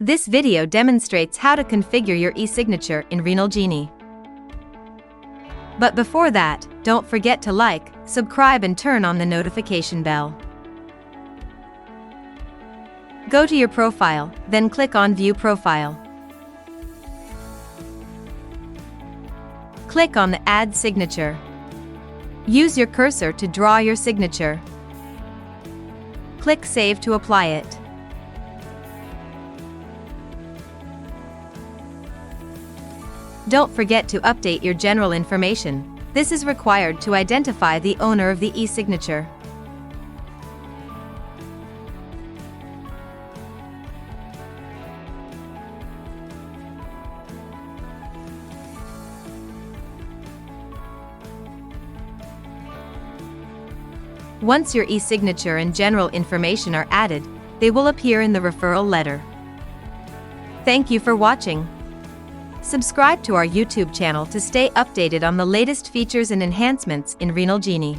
This video demonstrates how to configure your e-signature in RenalGenie. But before that, don't forget to like, subscribe and turn on the notification bell. Go to your profile, then click on View Profile. Click on the Add Signature. Use your cursor to draw your signature. Click Save to apply it. Don't forget to update your general information. This is required to identify the owner of the e-signature. Once your e-signature and general information are added, they will appear in the referral letter. Thank you for watching. Subscribe to our YouTube channel to stay updated on the latest features and enhancements in RenalGenie.